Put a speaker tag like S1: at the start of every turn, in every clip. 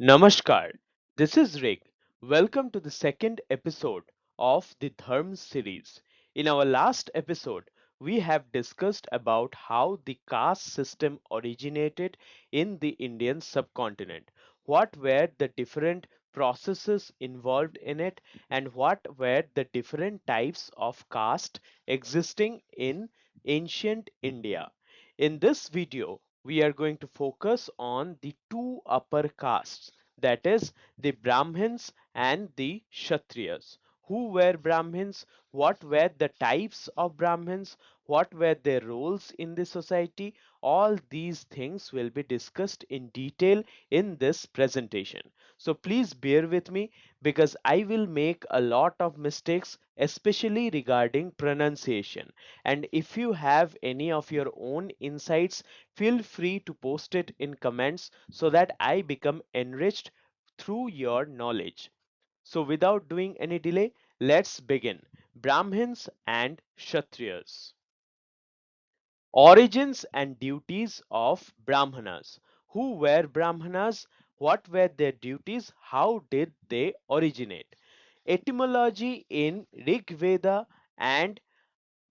S1: Namaskar, this is Rig. Welcome to the second episode of the Dharma series. In our last episode, we have discussed about how the caste system originated in the Indian subcontinent, what were the different processes involved in it, and what were the different types of caste existing in ancient India. In this video, we are going to focus on the two upper castes, that is the Brahmins and the Kshatriyas. Who were Brahmins? What were the types of Brahmins? What were their roles in the society? All these things will be discussed in detail in this presentation. So please bear with me because I will make a lot of mistakes, especially regarding pronunciation. And if you have any of your own insights, feel free to post it in comments so that I become enriched through your knowledge. So without doing any delay, let's begin. Brahmins and Kshatriyas. Origins and duties of Brahmanas. Who were Brahmanas? What were their duties? How did they originate? Etymology in Rigveda and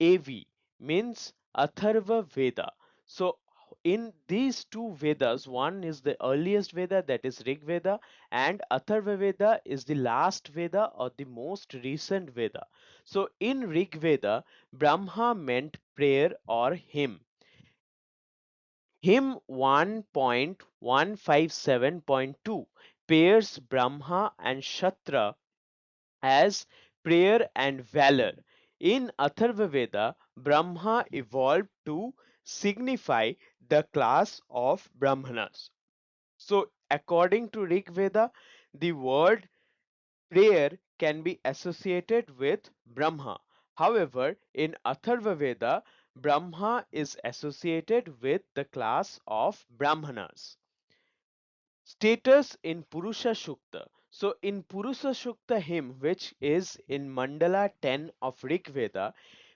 S1: AV means Atharvaveda. So in these two Vedas, one is the earliest Veda, that is Rig Veda, and Atharvaveda is the last Veda or the most recent Veda. So in Rig Veda, Brahma meant prayer or hymn. Hymn 1.157.2 pairs Brahma and Kshatriya as prayer and valor. In Atharvaveda, Brahma evolved to signify the class of Brahmanas. So, according to Rig Veda, the word prayer can be associated with Brahma. However, in Atharvaveda, Brahma is associated with the class of Brahmanas. Status in Puruṣa Sūkta. So in Puruṣa Sūkta hymn, which is in Mandala 10 of Rigveda,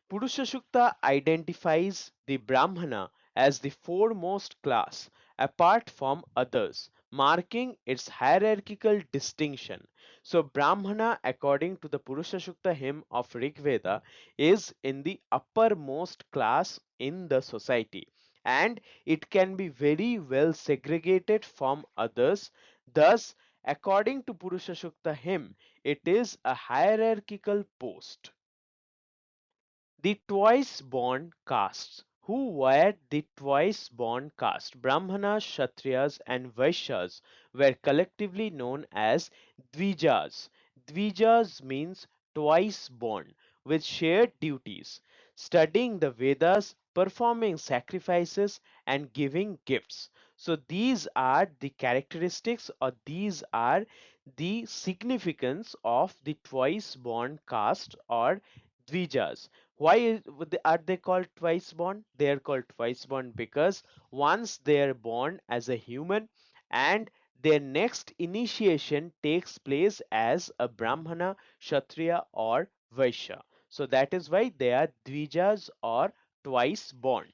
S1: Puruṣa Sūkta identifies the Brahmana as the foremost class apart from others, marking its hierarchical distinction. So Brahmana, according to the Puruṣa Sūkta hymn of Rigveda, is in the uppermost class in the society, and it can be very well segregated from others. Thus, according to Puruṣa Sūkta hymn, it is a hierarchical post. The twice born castes. Who were the twice born caste? Brahmanas, Kshatriyas, and Vaishyas were collectively known as Dvijas. Dvijas means twice born, with shared duties, studying the Vedas, performing sacrifices, and giving gifts. So these are the characteristics, or these are the significance of the twice born caste or Dvijas. Are they called twice born? They are called twice born because once they are born as a human, and their next initiation takes place as a Brahmana, Kshatriya, or Vaishya. So that is why they are Dvijas or twice born.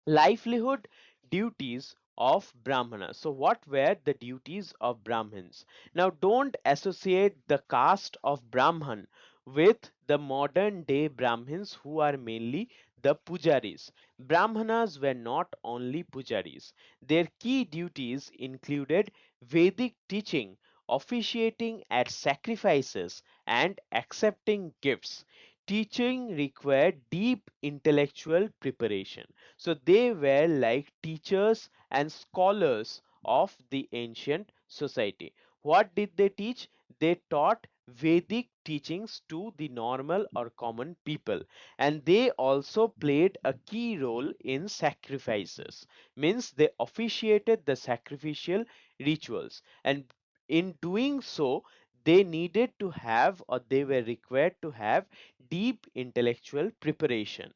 S1: Livelihood duties of Brahmanas. So what were the duties of Brahmins? Now don't associate the caste of Brahman with the modern day Brahmins who are mainly the pujaris. Brahmanas were not only pujaris. Their key duties included Vedic teaching, officiating at sacrifices, and accepting gifts. Teaching required deep intellectual preparation. So they were like teachers and scholars of the ancient society. What did they teach? They taught Vedic teachings to the normal or common people, and they also played a key role in sacrifices. Means they officiated the sacrificial rituals, and in doing so, they needed to have, or they were required to have, deep intellectual preparation.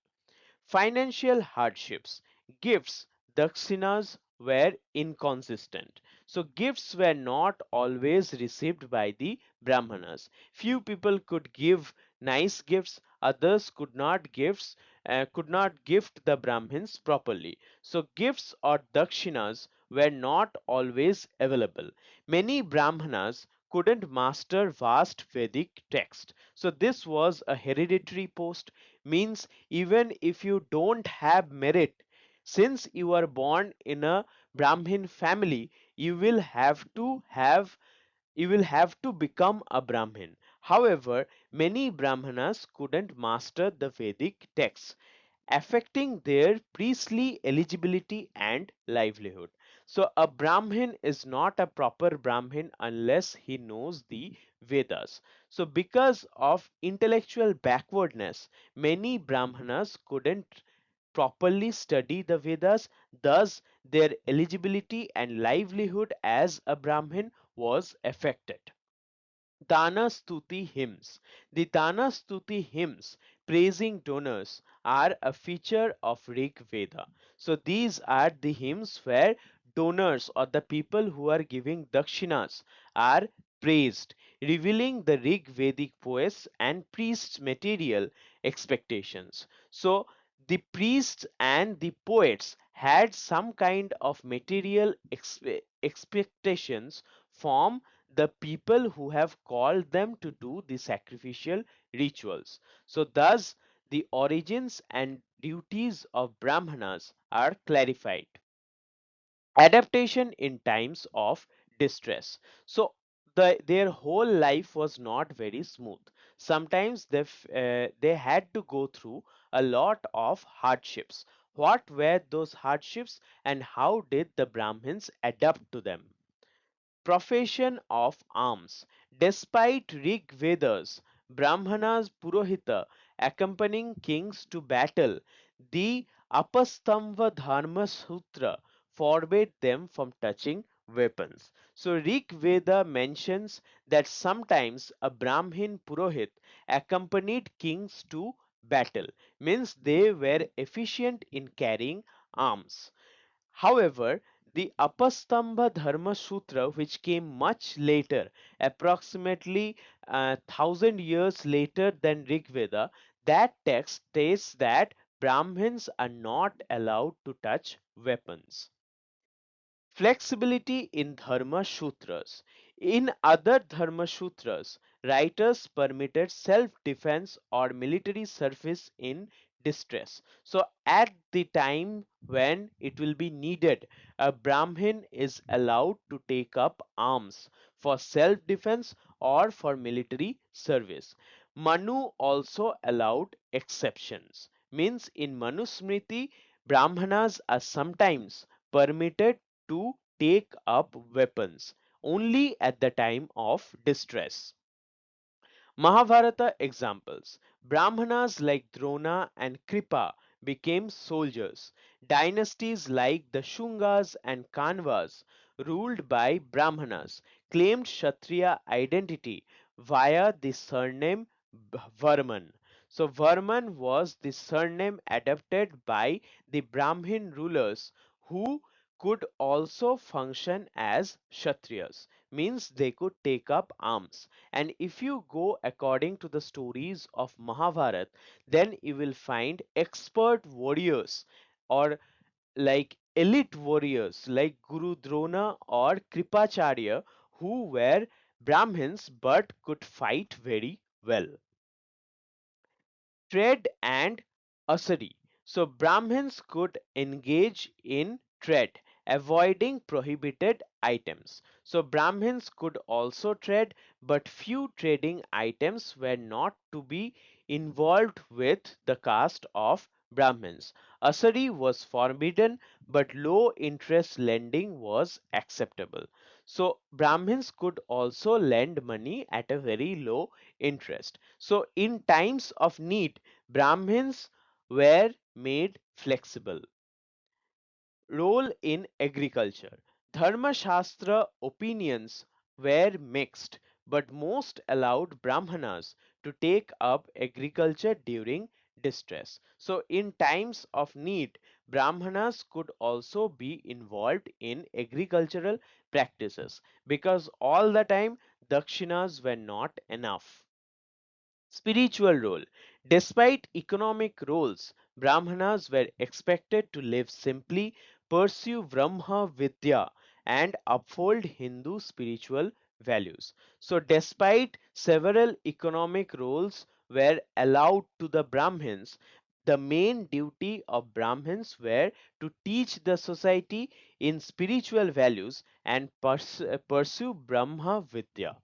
S1: Financial hardships. Gifts, dakshinas, were inconsistent. So gifts were not always received by the Brahmanas. Few people could give nice gifts, others could not gift the Brahmins properly. So gifts or dakshinas were not always available. Many Brahmanas couldn't master vast Vedic text. So this was a hereditary post, means even if you don't have merit, since you are born in a Brahmin family, you will have to become a Brahmin. However, many Brahmanas couldn't master the Vedic texts, affecting their priestly eligibility and livelihood. So, a Brahmin is not a proper Brahmin unless he knows the Vedas. So, because of intellectual backwardness, many Brahmanas couldn't properly study the Vedas, thus, their eligibility and livelihood as a Brahmin was affected. Dana-stuti hymns. The Dana-stuti hymns praising donors are a feature of Rigveda. So these are the hymns where donors or the people who are giving dakshinas are praised, revealing the Rigvedic poets and priests' material expectations. So the priests and the poets had some kind of material expectations from the people who have called them to do the sacrificial rituals. So, thus, the origins and duties of Brahmanas are clarified. Adaptation in times of distress. So, their whole life was not very smooth. Sometimes they had to go through a lot of hardships. What were those hardships and how did the Brahmins adapt to them? Profession of arms. Despite Rig Vedas, Brahmanas Purohita accompanying kings to battle, the Apastamba Dharma-sūtra forbade them from touching weapons. So Rig Veda mentions that sometimes a Brahmin Purohit accompanied kings to battle, means they were efficient in carrying arms. However, the Apastamba Dharma Sutra, which came much later, approximately 1000 years later than Rig Veda, that text states that Brahmins are not allowed to touch weapons. Flexibility in Dharma-sūtras. In other Dharma-sūtras, writers permitted self-defense or military service in distress. So, at the time when it will be needed, a Brahmin is allowed to take up arms for self-defense or for military service. Manu also allowed exceptions. Means in Manusmṛti, Brahmanas are sometimes permitted to take up weapons only at the time of distress. Mahābhārata examples. Brahmanas like Drona and Kripa became soldiers. Dynasties like the Sungas and Kāṇvas, ruled by Brahmanas, claimed Kshatriya identity via the surname Varman. So Varman was the surname adopted by the Brahmin rulers who could also function as Kshatriyas, means they could take up arms. And if you go according to the stories of Mahābhārata, then you will find expert warriors or like elite warriors like Guru Drona or Kripacharya who were Brahmins but could fight very well. Trade and usury. So Brahmins could engage in trade, avoiding prohibited items. So Brahmins could also trade, but few trading items were not to be involved with the caste of Brahmins. Usury was forbidden, but low interest lending was acceptable. So Brahmins could also lend money at a very low interest. So in times of need, Brahmins were made flexible. Role in agriculture. Dharma Shastra opinions were mixed, but most allowed Brahmanas to take up agriculture during distress. So, in times of need, Brahmanas could also be involved in agricultural practices because all the time dakshinas were not enough. Spiritual role. Despite economic roles, Brahmanas were expected to live simply, pursue Brahma Vidya and uphold Hindu spiritual values. So, despite several economic roles were allowed to the Brahmins, the main duty of Brahmins were to teach the society in spiritual values and pursue Brahma Vidya.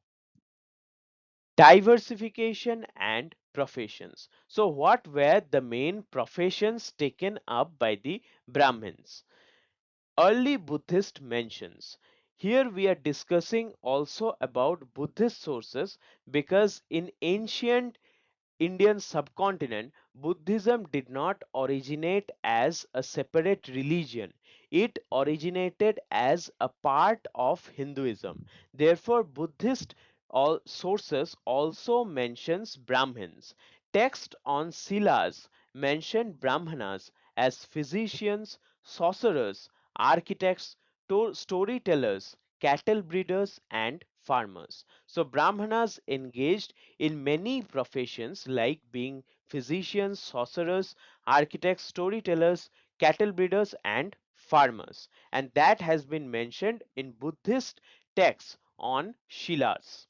S1: Diversification and professions. So, what were the main professions taken up by the Brahmins? Early Buddhist mentions. Here we are discussing also about Buddhist sources because in ancient Indian subcontinent, Buddhism did not originate as a separate religion. It originated as a part of Hinduism. Therefore, Buddhist all sources also mentions Brahmins. Text on Silas mention Brahmanas as physicians, sorcerers, architects, storytellers, cattle breeders, and farmers. So, Brahmanas engaged in many professions like being physicians, sorcerers, architects, storytellers, cattle breeders, and farmers. And that has been mentioned in Buddhist texts on Shilas.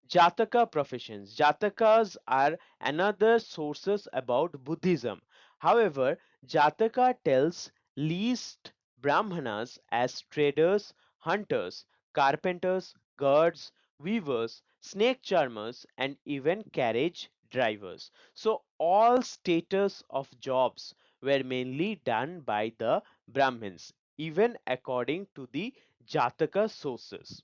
S1: Jataka professions. Jatakas are another sources about Buddhism. However, Jataka tells least Brahmanas as traders, hunters, carpenters, guards, weavers, snake charmers, and even carriage drivers. So all status of jobs were mainly done by the Brahmins, even according to the Jataka sources.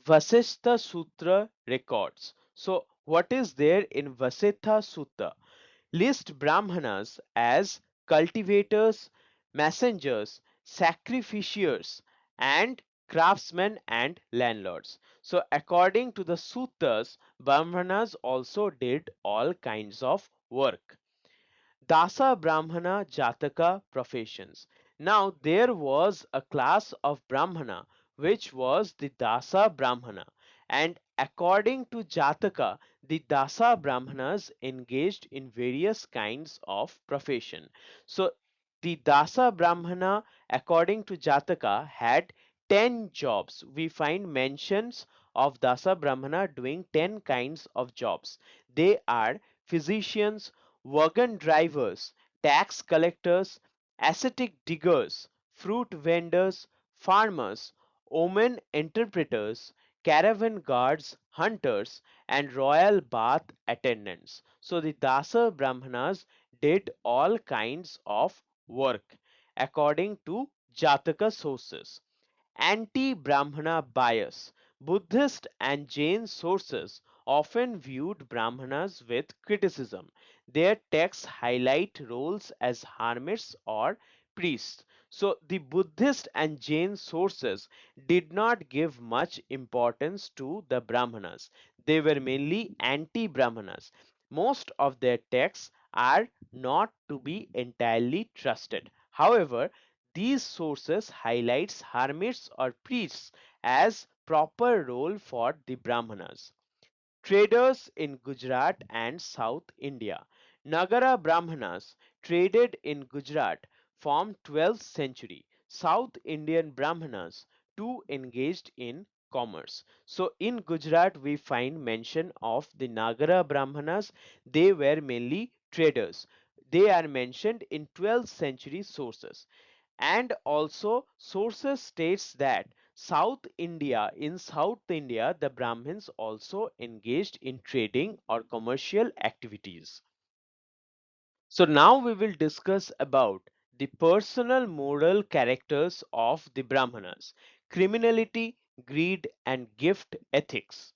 S1: Vasishtha Sutra records. So, what is there in Vasishtha Sutta? List Brahmanas as cultivators, messengers, sacrificiers, and craftsmen and landlords. So, according to the suttas, Brahmanas also did all kinds of work. Dasa Brahmana Jataka professions. Now there was a class of Brahmana which was the Dasa Brahmana, and according to Jataka, the Dasa Brahmanas engaged in various kinds of profession. So the Dasa Brahmana, according to Jataka, had 10 jobs. We find mentions of Dasa Brahmana doing 10 kinds of jobs. They are physicians, wagon drivers, tax collectors, ascetic diggers, fruit vendors, farmers, omen interpreters, caravan guards, hunters, and royal bath attendants. So the Dasa Brahmanas did all kinds of work according to Jataka sources. Anti-Brahmana bias. Buddhist and Jain sources often viewed Brahmanas with criticism. Their texts highlight roles as hermits or priests. So the Buddhist and Jain sources did not give much importance to the Brahmanas. They were mainly anti-Brahmanas. Most of their texts are not to be entirely trusted. However, these sources highlights hermits or priests as proper role for the Brahmanas. Traders in Gujarat and South India. Nagara Brahmanas traded in Gujarat from 12th century. South Indian Brahmanas too engaged in commerce. So in Gujarat we find mention of the Nagara Brahmanas. They were mainly traders. They are mentioned in 12th century sources, and also sources states that South India the Brahmins also engaged in trading or commercial activities. So now we will discuss about the personal moral characters of the Brahmanas: criminality, greed, and gift ethics.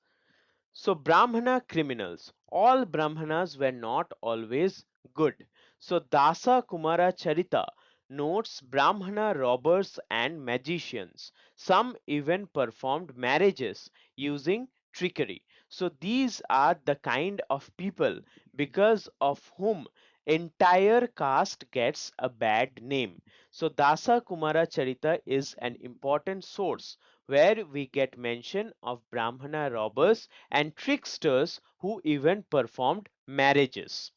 S1: So, Brahmana criminals. All Brahmanas were not always good. So, Dasa Kumara Charita notes Brahmana robbers and magicians. Some even performed marriages using trickery. So, these are the kind of people because of whom entire caste gets a bad name. So, Dasa Kumara Charita is an important source where we get mention of Brahmana robbers and tricksters who even performed marriages.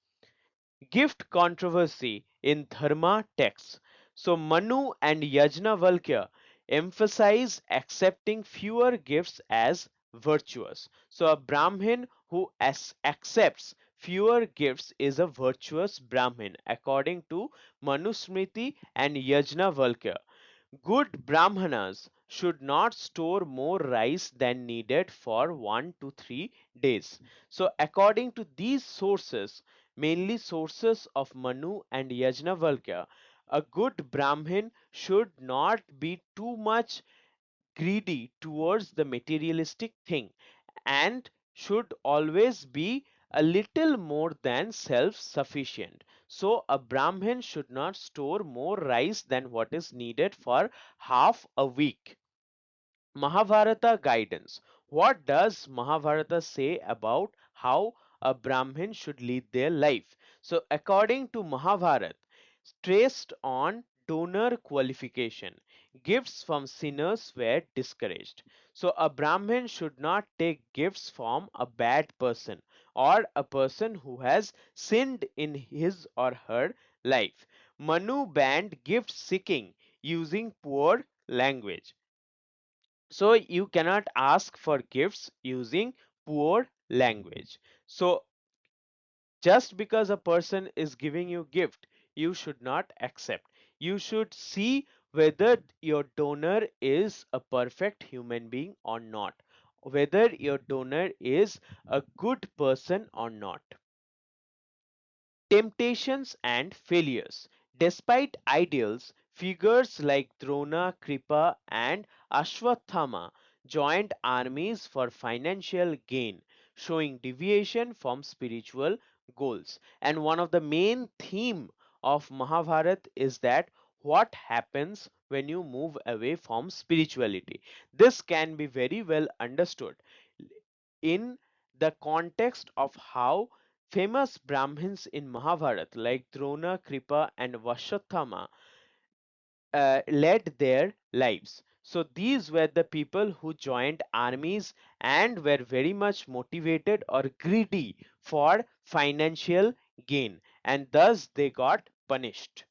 S1: Gift controversy in Dharma texts. So Manu and Yajnavalkya emphasize accepting fewer gifts as virtuous. So a Brahmin who accepts fewer gifts is a virtuous Brahmin according to Manusmṛti and Yajnavalkya. Good Brahmanas should not store more rice than needed for 1 to 3 days. So, according to these sources, mainly sources of Manu and Yajnavalkya, a good Brahmin should not be too much greedy towards the materialistic thing and should always be a little more than self sufficient. So, a Brahmin should not store more rice than what is needed for half a week. Mahābhārata guidance. What does Mahābhārata say about how a Brahmin should lead their life? So, according to Mahābhārata, stressed on donor qualification, gifts from sinners were discouraged. So, a Brahmin should not take gifts from a bad person or a person who has sinned in his or her life. Manu banned gift seeking using poor language. So you cannot ask for gifts using poor language. So just because a person is giving you gift, you should not accept. You should see whether your donor is a perfect human being or not, whether your donor is a good person or not. Temptations and failures. Despite ideals, figures like Drona, Kripa, and Ashwatthama joined armies for financial gain, showing deviation from spiritual goals. And one of the main theme of Mahabharata is that what happens when you move away from spirituality. This can be very well understood in the context of how famous Brahmins in Mahabharata like Drona, Kripa, and Vashottama led their lives. So these were the people who joined armies and were very much motivated or greedy for financial gain, and thus they got punished.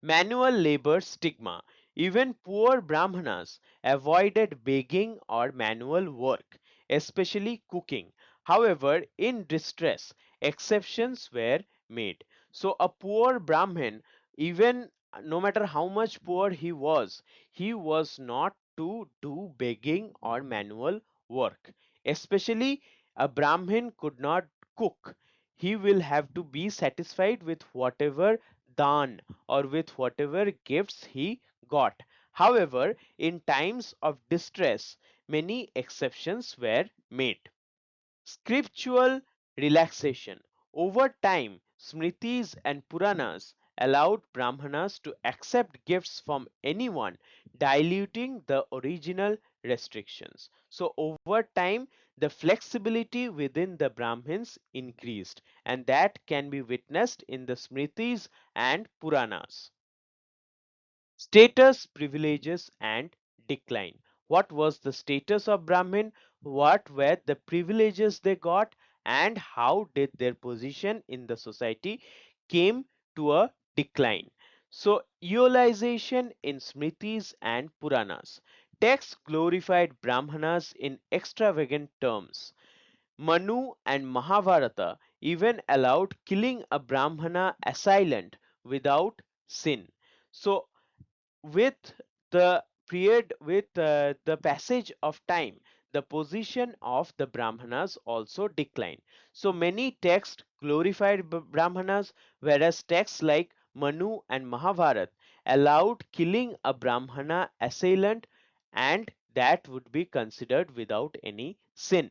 S1: Manual labor stigma. Even poor Brahmanas avoided begging or manual work, especially cooking. However, in distress, exceptions were made. So, a poor Brahmin, even no matter how much poor he was not to do begging or manual work. Especially, a Brahmin could not cook. He will have to be satisfied with whatever dan or with whatever gifts he got. However, in times of distress, many exceptions were made. Scriptural relaxation. Over time, Smritis and Puranas allowed Brahmanas to accept gifts from anyone, diluting the original restrictions. So, over time, the flexibility within the Brahmins increased, and that can be witnessed in the Smritis and Puranas. Status, privileges, and decline. What was the status of Brahmin? What were the privileges they got? And how did their position in the society came to a decline? So, eulization in Smritis and Puranas. Texts glorified Brahmanas in extravagant terms. Manu and Mahābhārata even allowed killing a Brahmana assailant without sin. So, with the passage of time, the position of the Brahmanas also declined. So many texts glorified Brahmanas, whereas texts like Manu and Mahabharata allowed killing a Brahmana assailant, and that would be considered without any sin.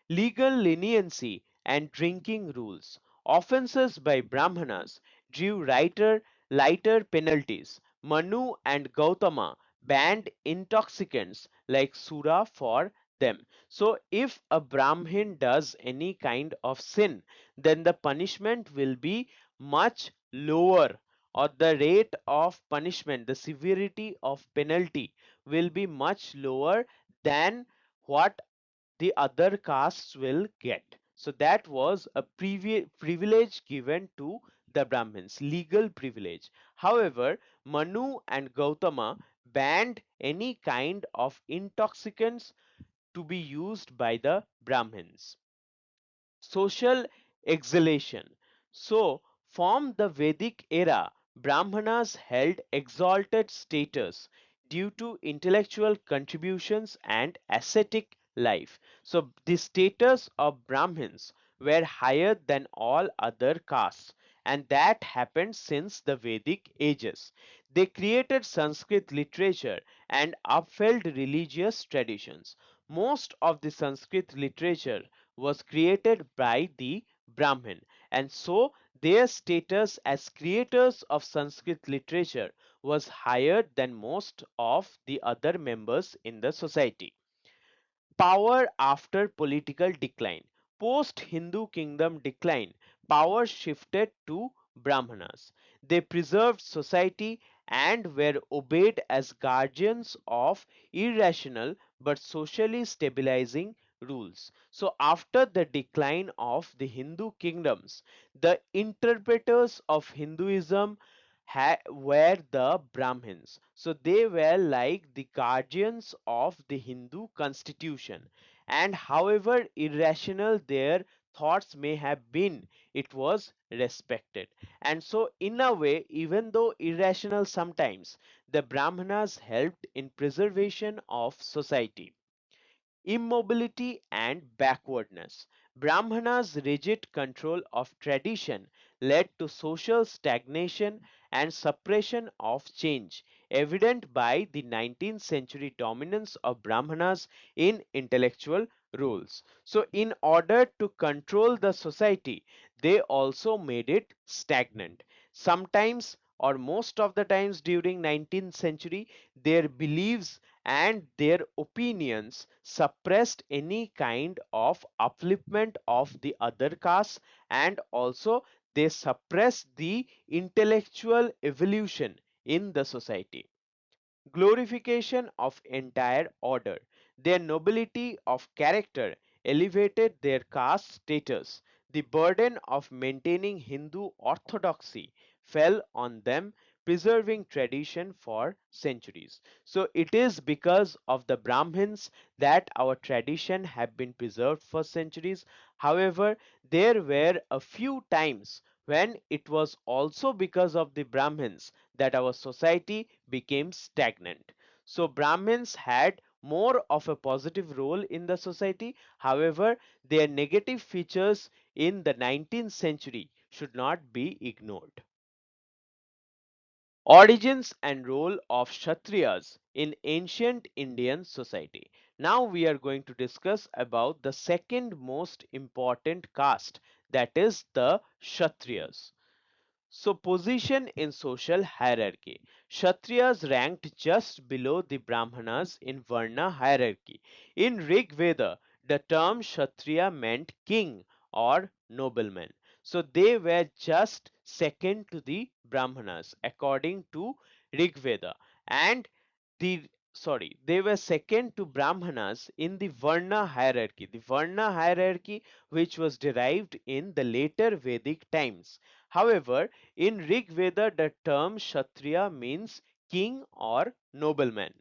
S1: Legal leniency and drinking rules. Offences by Brahmanas drew lighter penalties. Manu and Gautama banned intoxicants like Sura for them. So, if a Brahmin does any kind of sin, then the punishment will be much lower, or the rate of punishment, the severity of penalty will be much lower than what the other castes will get. So that was a privilege given to the Brahmins, legal privilege. However, Manu and Gautama banned any kind of intoxicants to be used by the Brahmins. Social exaltation. So, from the Vedic era, Brahmanas held exalted status due to intellectual contributions and ascetic life. So, the status of Brahmins were higher than all other castes, and that happened since the Vedic ages. They created Sanskrit literature and upheld religious traditions. Most of the Sanskrit literature was created by the Brahmin, and so their status as creators of Sanskrit literature was higher than most of the other members in the society. Power after political decline. Post Hindu kingdom decline, power shifted to Brahmanas. They preserved society and were obeyed as guardians of irrational but socially stabilizing rules. So, after the decline of the Hindu kingdoms, the interpreters of Hinduism were the Brahmins. So they were like the guardians of the Hindu constitution. And however irrational their thoughts may have been, it was respected. And so, in a way, even though irrational sometimes, the Brahmanas helped in preservation of society. Immobility and backwardness. Brahmana's rigid control of tradition led to social stagnation and suppression of change, evident by the 19th century dominance of Brahmanas in intellectual roles. So, in order to control the society, they also made it stagnant. Sometimes or most of the times during 19th century, their beliefs and their opinions suppressed any kind of upliftment of the other castes, and also they suppressed the intellectual evolution in the society. Glorification of entire order. Their nobility of character elevated their caste status. The burden of maintaining Hindu orthodoxy fell on them, preserving tradition for centuries. So it is because of the Brahmins that our tradition have been preserved for centuries. However, there were a few times when it was also because of the Brahmins that our society became stagnant. So Brahmins had more of a positive role in the society. However, their negative features in the 19th century should not be ignored. Origins and role of Kshatriyas in ancient Indian society. Now we are going to discuss about the second most important caste, that is the Kshatriyas. So, position in social hierarchy. Kshatriyas ranked just below the Brahmanas in Varna hierarchy. In Rigveda, the term Kshatriya meant king or nobleman. So, they were just second to the Brahmanas according to Rigveda, and they were second to Brahmanas in the Varna hierarchy. The Varna hierarchy, which was derived in the later Vedic times. However, in Rig Veda, the term Kshatriya means king or nobleman.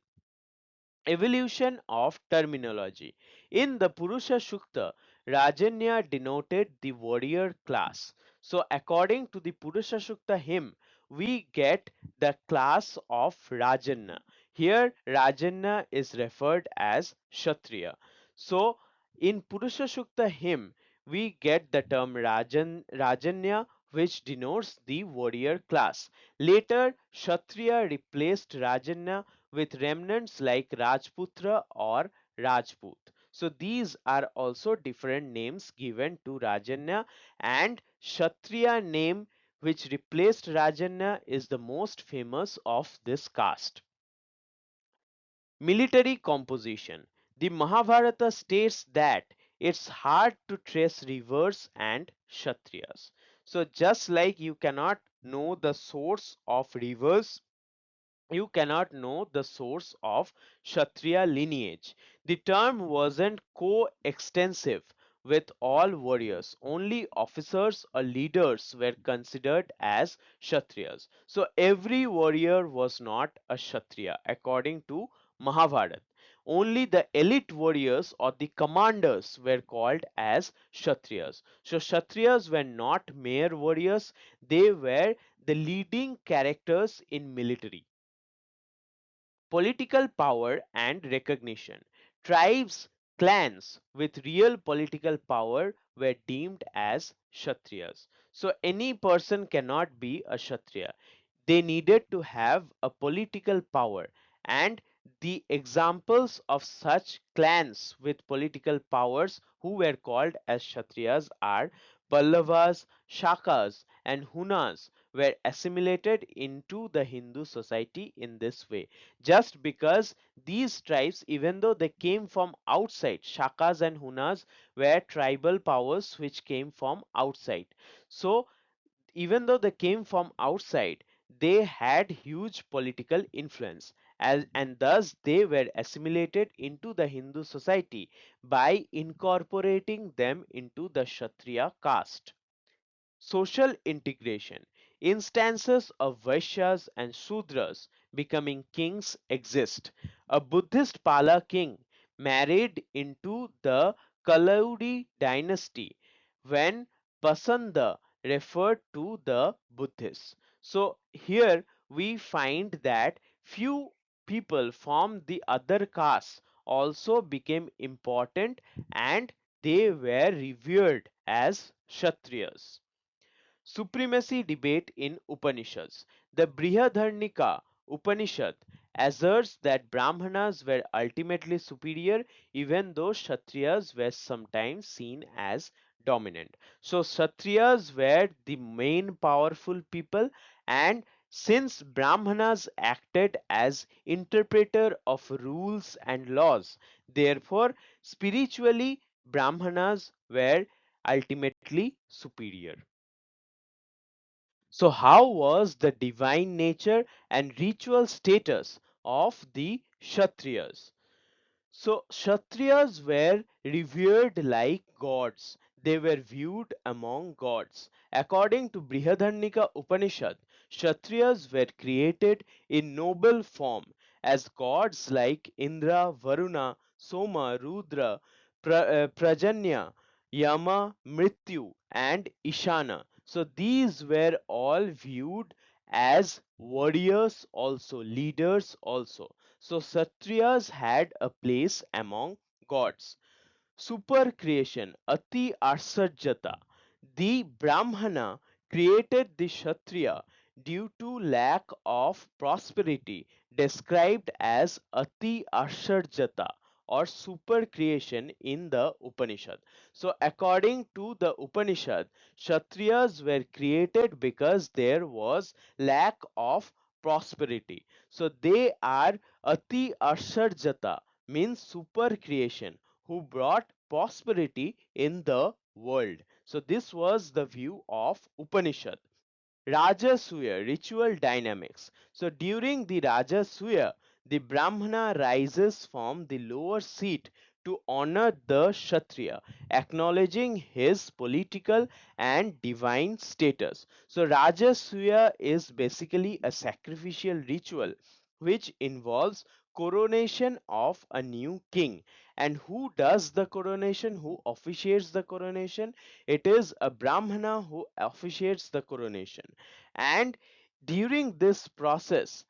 S1: Evolution of terminology. In the Puruṣa Sūkta, Rajanya denoted the warrior class. So, according to the Puruṣa Sūkta hymn, we get the class of Rajanna. Here, Rajanna is referred as Kshatriya. So, in Puruṣa Sūkta hymn, we get the term Rajanya, which denotes the warrior class. Later, Kshatriya replaced Rajanna with remnants like Rajputra or Rajput. So these are also different names given to Rajanna, and Kshatriya name which replaced Rajanna is the most famous of this caste. Military composition. The Mahābhārata states that it's hard to trace rivers and Kshatriyas. So just like you cannot know the source of rivers, you cannot know the source of Kshatriya lineage. The term wasn't co-extensive with all warriors. Only officers or leaders were considered as Kshatriyas. So every warrior was not a Kshatriya according to Mahābhārata. Only the elite warriors or the commanders were called as Kshatriyas. So Kshatriyas were not mere warriors, they were the leading characters in military. Political power and recognition. Tribes, clans with real political power were deemed as Kshatriyas. So any person cannot be a Kshatriya. They needed to have a political power, and the examples of such clans with political powers who were called as Kshatriyas are Pallavas, Shakas, and Hunas were assimilated into the Hindu society in this way. Just because these tribes, even though they came from outside, Shakas and Hunas were tribal powers which came from outside. So even though they came from outside, they had huge political influence, and thus they were assimilated into the Hindu society by incorporating them into the Kshatriya caste. Social integration. Instances of Vaishyas and Sudras becoming kings exist. A Buddhist Pala king married into the Kalaudi dynasty when Pasanda referred to the Buddhists. So here we find that few people from the other castes also became important, and they were revered as Kshatriyas. Supremacy debate in Upanishads. The Brihadaranyaka Upanishad asserts that Brahmanas were ultimately superior, even though Kshatriyas were sometimes seen as dominant. So Kshatriyas were the main powerful people, and since Brahmanas acted as interpreter of rules and laws, therefore spiritually Brahmanas were ultimately superior. So, how was the divine nature and ritual status of the Kshatriyas? So, Kshatriyas were revered like gods. They were viewed among gods. According to Brihadaranyaka Upanishad, Kshatriyas were created in noble form as gods like Indra, Varuna, Soma, Rudra, Prajanya, Yama, Mrityu, and Ishana. So these were all viewed as warriors also, leaders also. So Kshatriyas had a place among gods. Super creation, Ati Arsajata. The Brahmana created the Kshatriya due to lack of prosperity, described as Ati Arsajata or super creation in the Upanishad. So, according to the Upanishad, Kshatriyas were created because there was lack of prosperity. So, they are Ati Arsajata means super creation who brought prosperity in the world. So this was the view of Upanishad. Rajasuya, ritual dynamics. So during the Rajasuya, the Brahmana rises from the lower seat to honor the Kshatriya, acknowledging his political and divine status. So Rajasuya is basically a sacrificial ritual which involves coronation of a new king. And who does the coronation? Who officiates the coronation? It is a Brahmana who officiates the coronation. And during this process,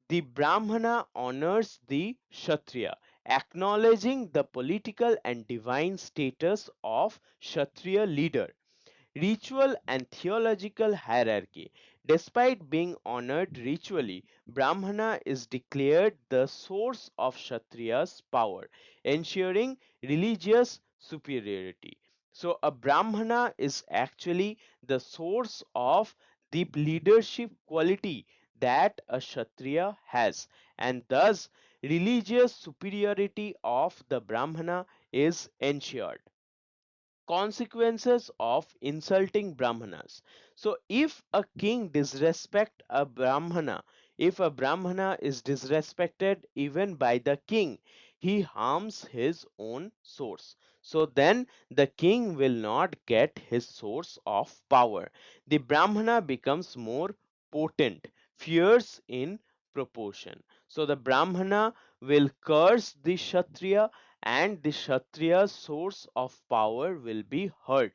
S1: the Brahmana honors the Kshatriya, acknowledging the political and divine status of Kshatriya leader. Ritual and theological hierarchy. Despite being honored ritually, Brahmana is declared the source of Kshatriya's power, ensuring religious superiority. So, a Brahmana is actually the source of the leadership quality that a Kshatriya has, and thus religious superiority of the Brahmana is ensured. Consequences of insulting Brahmanas. So, if a king disrespect a Brahmana, if a Brahmana is disrespected even by the king, he harms his own source. So then the king will not get his source of power. The Brahmana becomes more potent, fierce in proportion. So the Brahmana will curse the Kshatriya, and the Kshatriya's source of power will be hurt.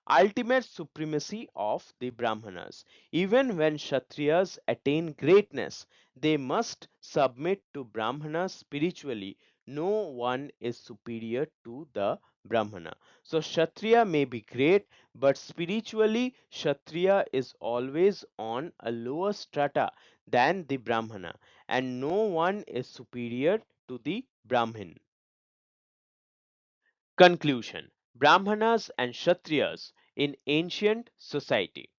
S1: Ultimate supremacy of the Brahmanas. Even when Kshatriyas attain greatness, they must submit to Brahmanas spiritually. No one is superior to the Brahmana. So Kshatriya may be great, but spiritually Kshatriya is always on a lower strata than the Brahmana, and no one is superior to the Brahmin. Conclusion: Brahmanas and Kshatriyas in ancient society.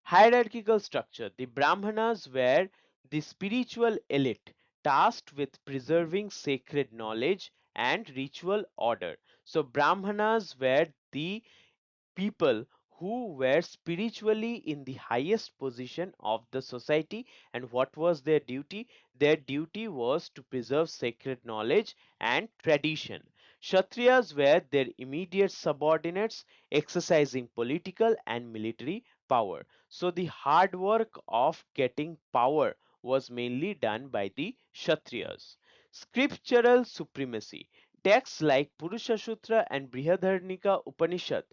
S1: Hierarchical structure: the Brahmanas were the spiritual elite tasked with preserving sacred knowledge and ritual order. So, Brahmanas were the people who were spiritually in the highest position of the society. And what was their duty? Their duty was to preserve sacred knowledge and tradition. Kshatriyas were their immediate subordinates, exercising political and military power. So the hard work of getting power was mainly done by the Kshatriyas. Scriptural supremacy: texts like Puruṣa Sūkta and Brihadaranyaka Upanishad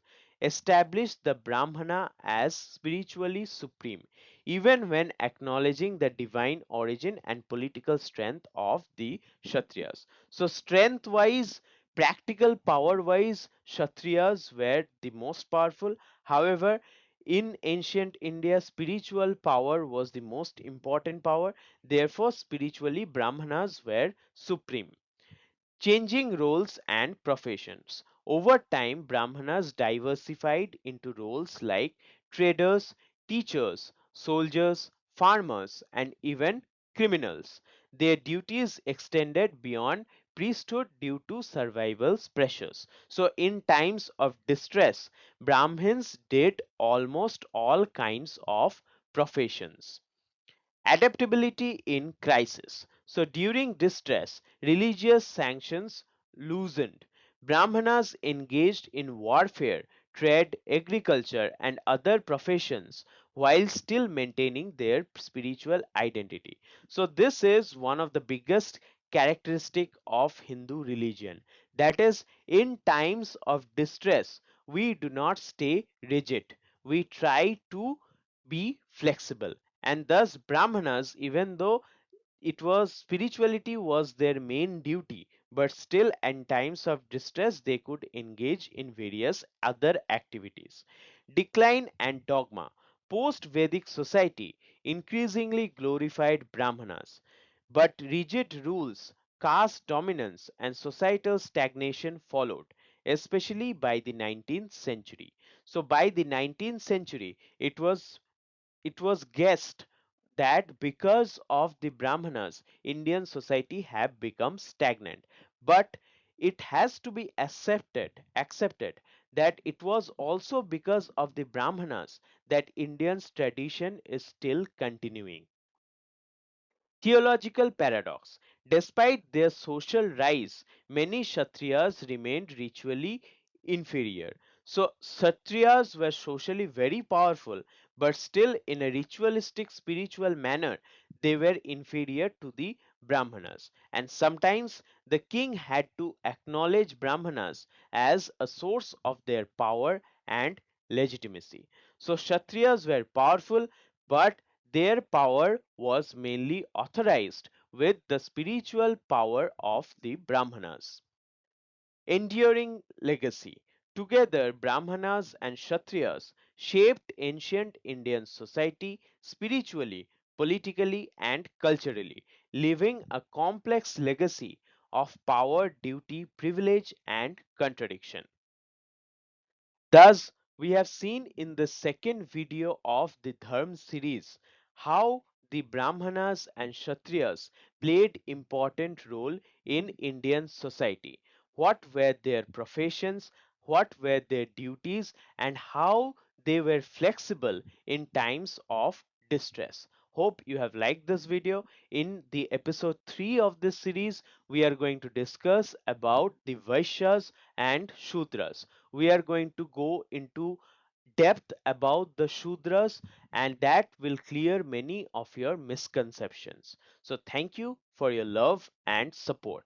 S1: established the Brahmana as spiritually supreme, even when acknowledging the divine origin and political strength of the Kshatriyas. So, strength wise, practical power wise, Kshatriyas were the most powerful. However, in ancient India, spiritual power was the most important power. Therefore, spiritually, Brahmanas were supreme. Changing roles and professions. Over time, Brahmanas diversified into roles like traders, teachers, soldiers, farmers, and even criminals. Their duties extended beyond priesthood due to survival pressures. So, in times of distress, Brahmins did almost all kinds of professions. Adaptability in crisis. So during distress, religious sanctions loosened. Brahmanas engaged in warfare, trade, agriculture, and other professions while still maintaining their spiritual identity. So this is one of the biggest characteristic of Hindu religion. That is, in times of distress, we do not stay rigid. We try to be flexible, and thus Brahmanas, even though it was spirituality was their main duty, but still in times of distress they could engage in various other activities. Decline and dogma. Post Vedic society increasingly glorified Brahmanas, but rigid rules, caste dominance, and societal stagnation followed, especially by the 19th century. So by the 19th century, it was guessed that because of the Brahmanas, Indian society have become stagnant. But it has to be accepted that it was also because of the Brahmanas that Indian's tradition is still continuing. Theological paradox. Despite their social rise, many Kshatriyas remained ritually inferior. So, Kshatriyas were socially very powerful, but still, in a ritualistic spiritual manner, they were inferior to the Brahmanas. And sometimes the king had to acknowledge Brahmanas as a source of their power and legitimacy. So, Kshatriyas were powerful, but their power was mainly authorized with the spiritual power of the Brahmanas. Enduring legacy. Together, Brahmanas and Kshatriyas shaped ancient Indian society spiritually, politically, and culturally, leaving a complex legacy of power, duty, privilege, and contradiction. Thus, we have seen in the second video of the Dharma series how the Brahmanas and Kshatriyas played important role in Indian society. What were their professions, what were their duties, and how they were flexible in times of distress. Hope you have liked this video. In the episode 3 of this series, we are going to discuss about the Vaishyas and Shudras. We are going to go into depth about the Shudras, and that will clear many of your misconceptions. So thank you for your love and support.